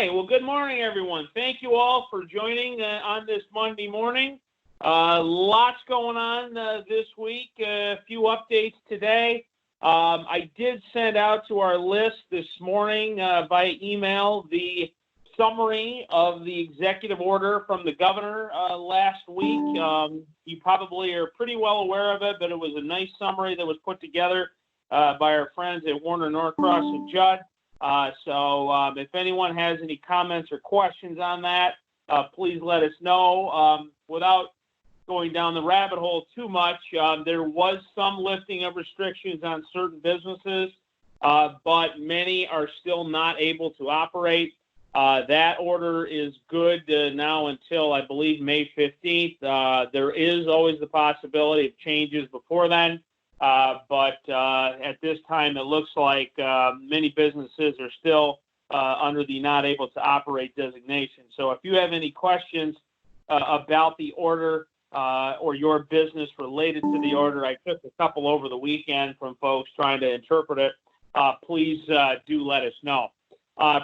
Okay, well, good morning, everyone. Thank you all for joining on this Monday morning. Lots going on this week, a few updates today. I did send out to our list this morning by email the summary of the executive order from the governor last week. You probably are pretty well aware of it, but it was a nice summary that was put together by our friends at Warner Norcross and Judd. So if anyone has any comments or questions on that, please let us know. Without going down the rabbit hole too much, there was some lifting of restrictions on certain businesses, but many are still not able to operate. That order is good now until, I believe, May 15th. There is always the possibility of changes before then. But at this time, it looks like many businesses are still under the not able to operate designation. So if you have any questions about the order or your business related to the order, I took a couple over the weekend from folks trying to interpret it. Please do let us know.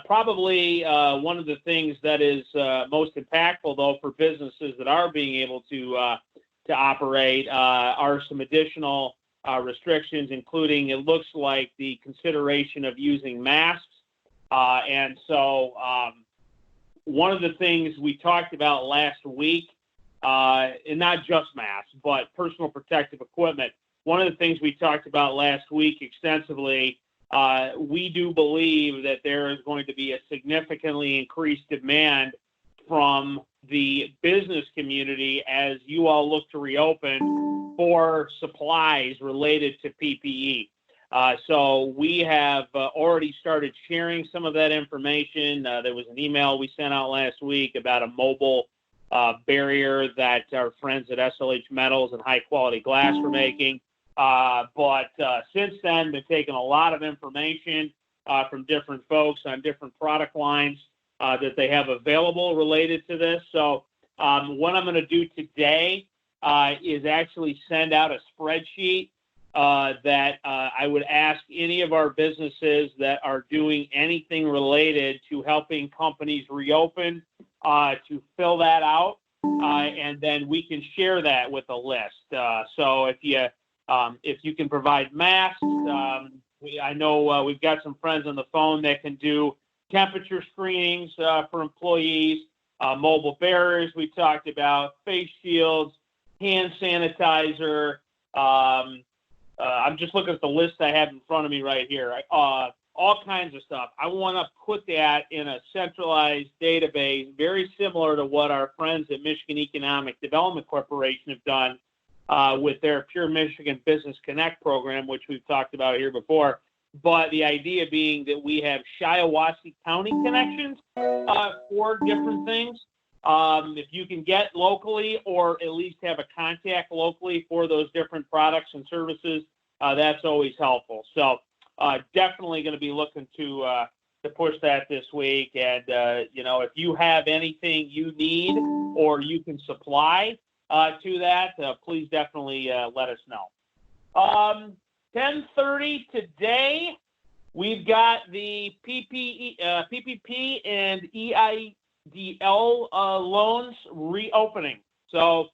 Probably one of the things that is most impactful, though, for businesses that are being able to operate are some additional restrictions, including, it looks like, the consideration of using masks. And so one of the things we talked about last week, and not just masks, but personal protective equipment, one of the things we talked about last week extensively, we do believe that there is going to be a significantly increased demand from the business community as you all look to reopen for supplies related to PPE. So we have already started sharing some of that information. There was an email we sent out last week about a mobile barrier that our friends at SLH Metals and High Quality Glass were making. But since then, been taking a lot of information from different folks on different product lines that they have available related to this. So what I'm going to do today is actually send out a spreadsheet that I would ask any of our businesses that are doing anything related to helping companies reopen to fill that out, and then we can share that with a list. So if you can provide masks, I know we've got some friends on the phone that can do temperature screenings for employees, mobile barriers we talked about, face shields, hand sanitizer. I'm just looking at the list I have in front of me right here. All kinds of stuff. I want to put that in a centralized database, very similar to what our friends at Michigan Economic Development Corporation have done with their Pure Michigan Business Connect program, which we've talked about here before. But the idea being that we have Shiawassee County connections for different things. If you can get locally or at least have a contact locally for those different products and services, that's always helpful. So definitely going to be looking to push that this week. And, if you have anything you need or you can supply to that, please definitely let us know. 10:30 today, we've got the PPP and EIDL loans reopening. So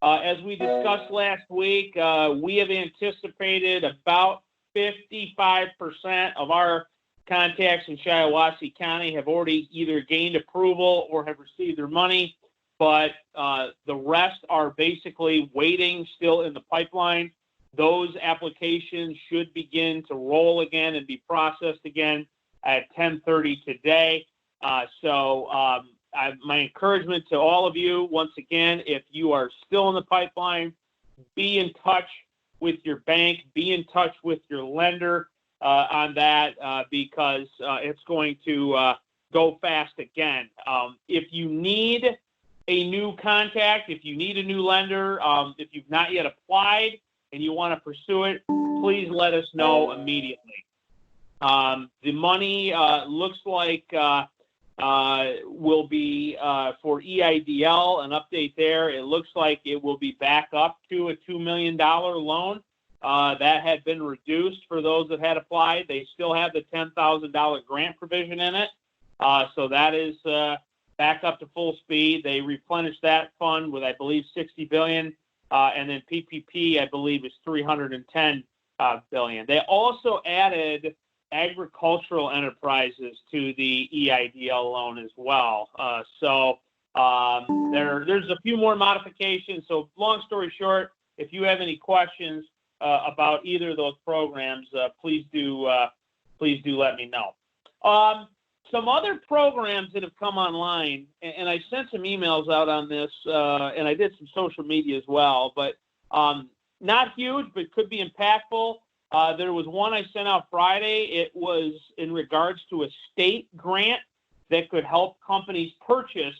as we discussed last week, we have anticipated about 55% of our contacts in Shiawassee County have already either gained approval or have received their money, but the rest are basically waiting still in the pipeline. Those applications should begin to roll again and be processed again at 10:30 today. So my encouragement to all of you, once again, if you are still in the pipeline, be in touch with your bank, be in touch with your lender on that because it's going to go fast again. If you need a new contact, if you need a new lender, if you've not yet applied and you want to pursue it, please let us know immediately. The money looks like will be for EIDL, an update there. It looks like it will be back up to a $2 million loan. That had been reduced for those that had applied. They still have the $10,000 grant provision in it. So that is back up to full speed. They replenished that fund with, I believe, $60 billion. And then PPP, I believe, is $310 billion. They also added agricultural enterprises to the EIDL loan as well. There's a few more modifications. So long story short, if you have any questions about either of those programs, please do let me know. Some other programs that have come online, and I sent some emails out on this, and I did some social media as well, but not huge, but could be impactful. There was one I sent out Friday. It was in regards to a state grant that could help companies purchase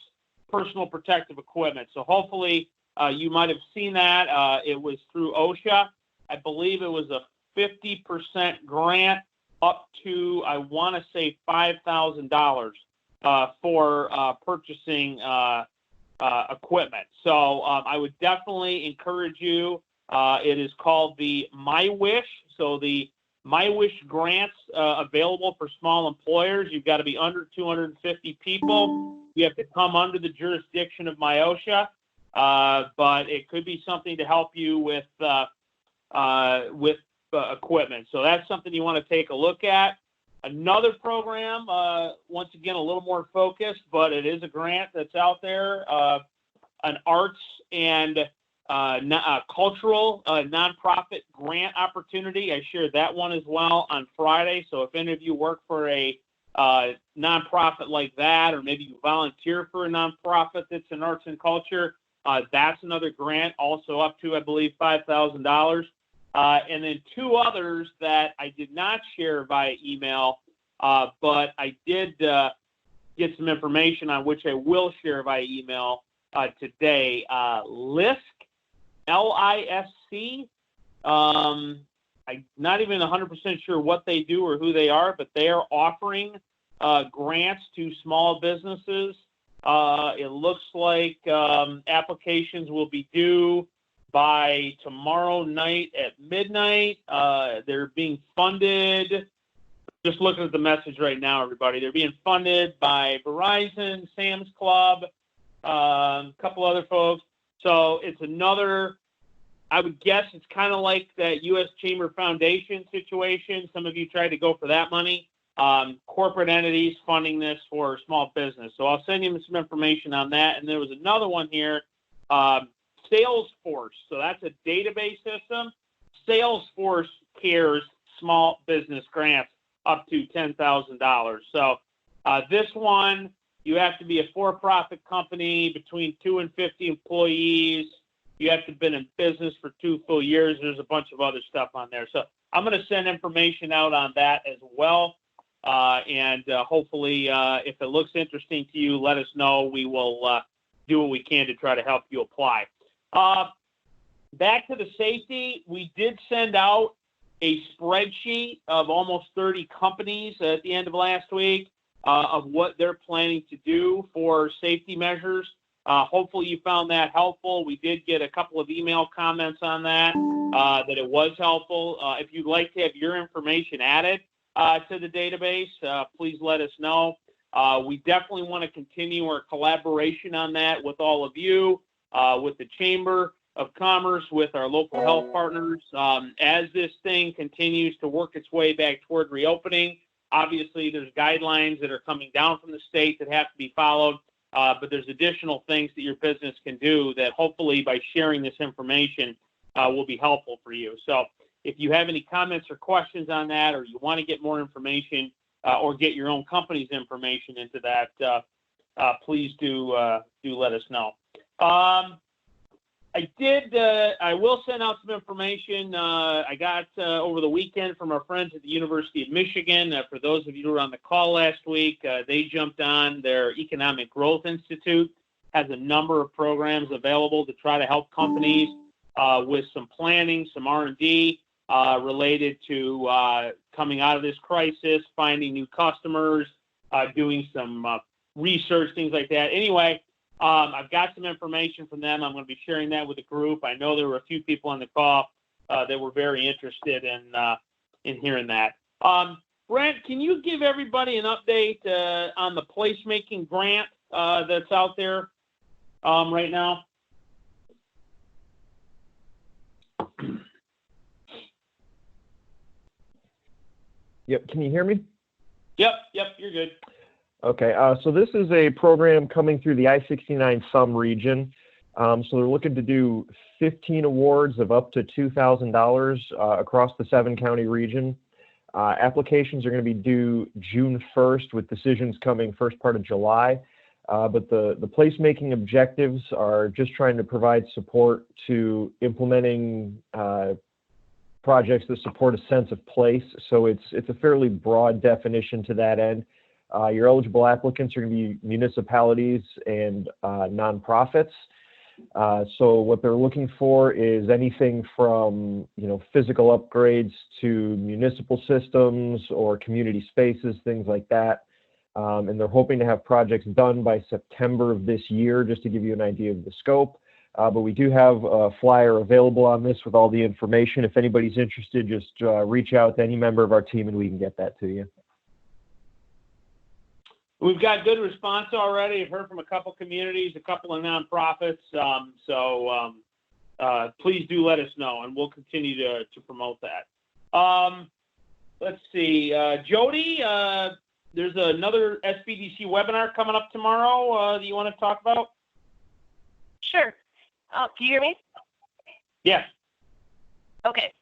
personal protective equipment. So hopefully you might have seen that. It was through OSHA. I believe it was a 50% grant up to, I want to say, $5,000 for purchasing equipment. So I would definitely encourage you. It is called the My Wish. So the My Wish grants available for small employers. You've got to be under 250 people. You have to come under the jurisdiction of MyOSHA, but it could be something to help you with equipment. So that's something you want to take a look at. Another program, once again, a little more focused, but it is a grant that's out there, an arts and cultural nonprofit grant opportunity. I shared that one as well on Friday. So if any of you work for a nonprofit like that, or maybe you volunteer for a nonprofit that's in arts and culture, that's another grant, also up to, I believe, $5,000. And then two others that I did not share via email, but I did get some information on which I will share via email today. LISC, LISC. I'm not even 100% sure what they do or who they are, but they are offering grants to small businesses. It looks like applications will be due by tomorrow night at midnight. They're being funded. Just looking at the message right now, everybody. They're being funded by Verizon, Sam's Club, a couple other folks. So it's another, I would guess it's kind of like that U.S. Chamber Foundation situation. Some of you tried to go for that money. Corporate entities funding this for small business. So I'll send you some information on that. And there was another one here, Salesforce. So that's a database system. Salesforce cares small business grants up to $10,000. So this one, you have to be a for-profit company between 2 and 50 employees. You have to have been in business for 2 full years. There's a bunch of other stuff on there. So I'm going to send information out on that as well. And hopefully, if it looks interesting to you, let us know. We will do what we can to try to help you apply. Back to the safety, we did send out a spreadsheet of almost 30 companies at the end of last week of what they're planning to do for safety measures. Hopefully you found that helpful. We did get a couple of email comments on that, that it was helpful. If you'd like to have your information added to the database, please let us know. We definitely want to continue our collaboration on that with all of you, with the Chamber of Commerce, with our local health partners. As this thing continues to work its way back toward reopening, obviously there's guidelines that are coming down from the state that have to be followed, but there's additional things that your business can do that hopefully by sharing this information will be helpful for you. So if you have any comments or questions on that, or you want to get more information or get your own company's information into that, please do let us know. I will send out some information I got over the weekend from our friends at the University of Michigan. For those of you who were on the call last week, they jumped on. Their Economic Growth Institute has a number of programs available to try to help companies with some planning, some R&D related to coming out of this crisis, finding new customers, doing some research, things like that. Anyway, I've got some information from them. I'm going to be sharing that with the group. I know there were a few people on the call that were very interested in hearing that. Brent, can you give everybody an update on the placemaking grant that's out there right now? Yep. Can you hear me? Yep, you're good. Okay. So this is a program coming through the I-69 SUM region. So they're looking to do 15 awards of up to $2,000 across the 7-county region. Applications are going to be due June 1st, with decisions coming first part of July. But the placemaking objectives are just trying to provide support to implementing projects that support a sense of place. So it's a fairly broad definition to that end. Your eligible applicants are going to be municipalities and nonprofits. So what they're looking for is anything from, physical upgrades to municipal systems or community spaces, things like that. And they're hoping to have projects done by September of this year, just to give you an idea of the scope. But we do have a flyer available on this with all the information. If anybody's interested, just reach out to any member of our team and we can get that to you. We've got good response already. I've heard from a couple communities, a couple of nonprofits. So please do let us know, and we'll continue to promote that. Let's see. Jody, there's another SBDC webinar coming up tomorrow that you want to talk about? Sure. Can you hear me? Yes. Okay.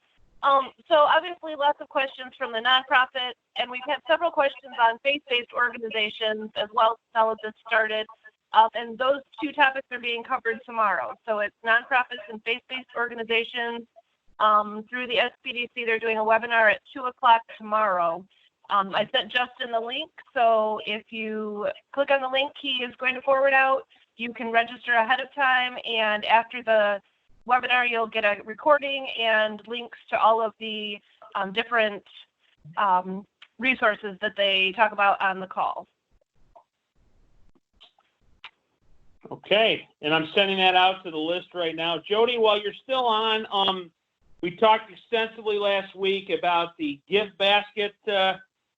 So obviously lots of questions from the nonprofit, and we've had several questions on faith-based organizations as well as how this started. And those two topics are being covered tomorrow. So it's nonprofits and faith-based organizations. Through the SBDC, they're doing a webinar at 2 o'clock tomorrow. I sent Justin the link, so if you click on the link he is going to forward out, you can register ahead of time, and after the webinar you'll get a recording and links to all of the different resources that they talk about on the call. Okay, and I'm sending that out to the list right now. Jody, while you're still on, we talked extensively last week about the gift basket,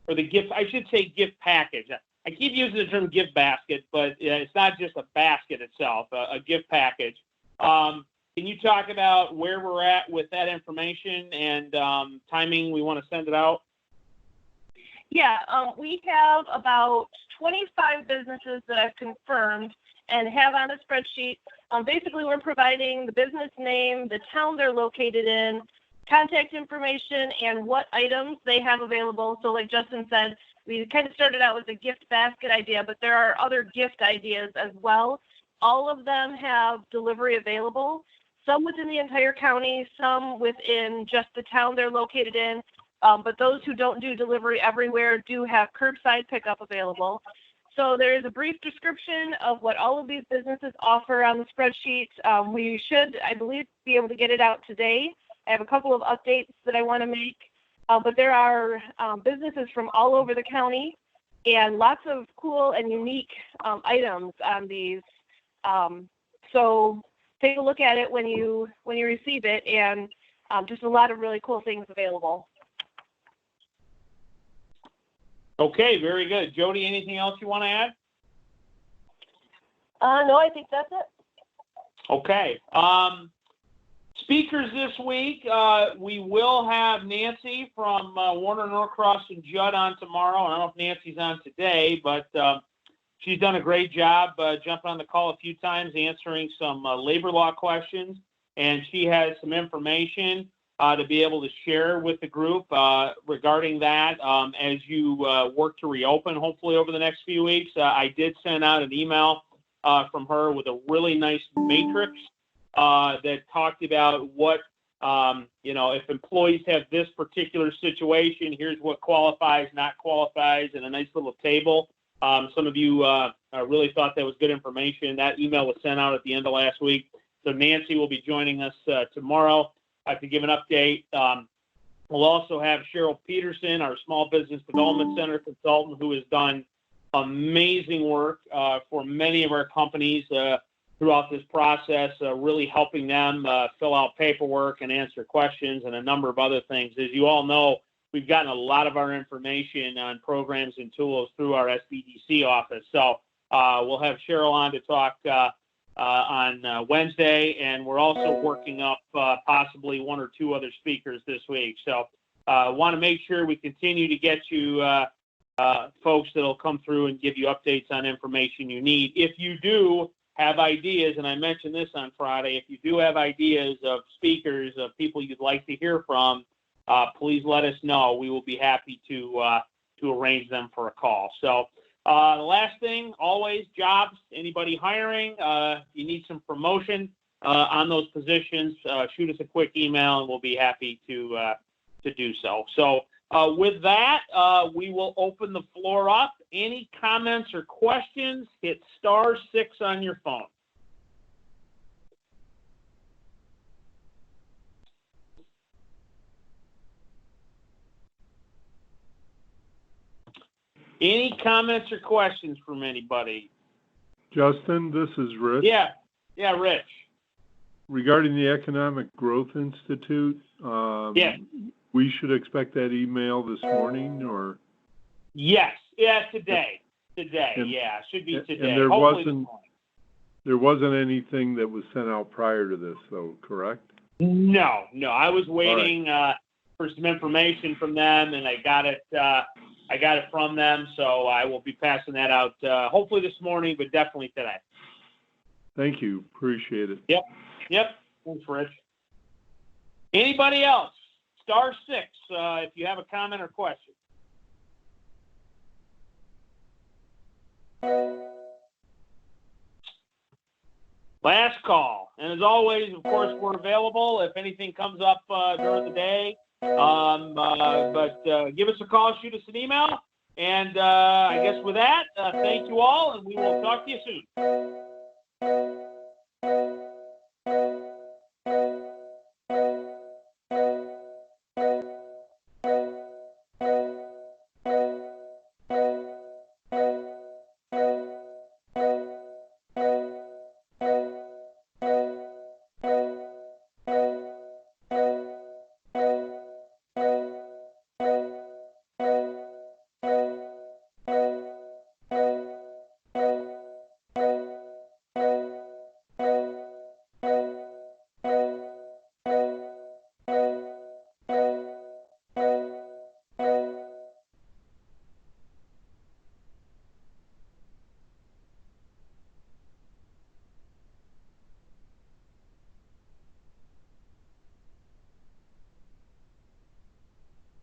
or the gift, I should say gift package. I keep using the term gift basket, but it's not just a basket itself, a gift package. Can you talk about where we're at with that information and timing we want to send it out? Yeah, we have about 25 businesses that I've confirmed and have on a spreadsheet. Basically, we're providing the business name, the town they're located in, contact information, and what items they have available. So like Justin said, we kind of started out with a gift basket idea, but there are other gift ideas as well. All of them have delivery available, some within the entire county, some within just the town they're located in. But those who don't do delivery everywhere do have curbside pickup available. So there is a brief description of what all of these businesses offer on the spreadsheet. We should, I believe, be able to get it out today. I have a couple of updates that I want to make. But there are businesses from all over the county and lots of cool and unique items on these. So take a look at it when you receive it, and just a lot of really cool things available. Okay, very good. Jody, anything else you want to add? No, I think that's it. Okay. Speakers this week, we will have Nancy from Warner Norcross and Judd on tomorrow. I don't know if Nancy's on today, but she's done a great job jumping on the call a few times, answering some labor law questions, and she has some information to be able to share with the group regarding that as you work to reopen, hopefully over the next few weeks. I did send out an email from her with a really nice matrix that talked about what, if employees have this particular situation, here's what qualifies, not qualifies, and a nice little table. Some of you really thought that was good information. That email was sent out at the end of last week. So Nancy will be joining us tomorrow to give an update. We'll also have Cheryl Peterson, our Small Business Development Center consultant, who has done amazing work for many of our companies throughout this process, really helping them fill out paperwork and answer questions and a number of other things. As you all know, we've gotten a lot of our information on programs and tools through our SBDC office. So we'll have Cheryl on to talk on Wednesday, and we're also working up possibly one or two other speakers this week. So want to make sure we continue to get you folks that'll come through and give you updates on information you need. If you do have ideas, and I mentioned this on Friday, if you do have ideas of speakers, of people you'd like to hear from, please let us know. We will be happy to arrange them for a call. So the last thing, always jobs, anybody hiring, you need some promotion on those positions, shoot us a quick email and we'll be happy to do so. So with that, we will open the floor up. Any comments or questions, hit *6 on your phone. Any comments or questions from anybody? Justin, this is Rich. Yeah, Rich. Regarding the Economic Growth Institute, yeah, we should expect that email this morning, or? Yes, today. Today, and, should be today. And there wasn't anything that was sent out prior to this, though, correct? No. I was waiting for some information from them, and I got it from them, so I will be passing that out hopefully this morning, but definitely today. Thank you. Appreciate it. Yep. Thanks, Rich. Anybody else? *6 if you have a comment or question. Last call. And as always, of course, we're available if anything comes up during the day. But give us a call, shoot us an email. And I guess with that, thank you all, and we will talk to you soon.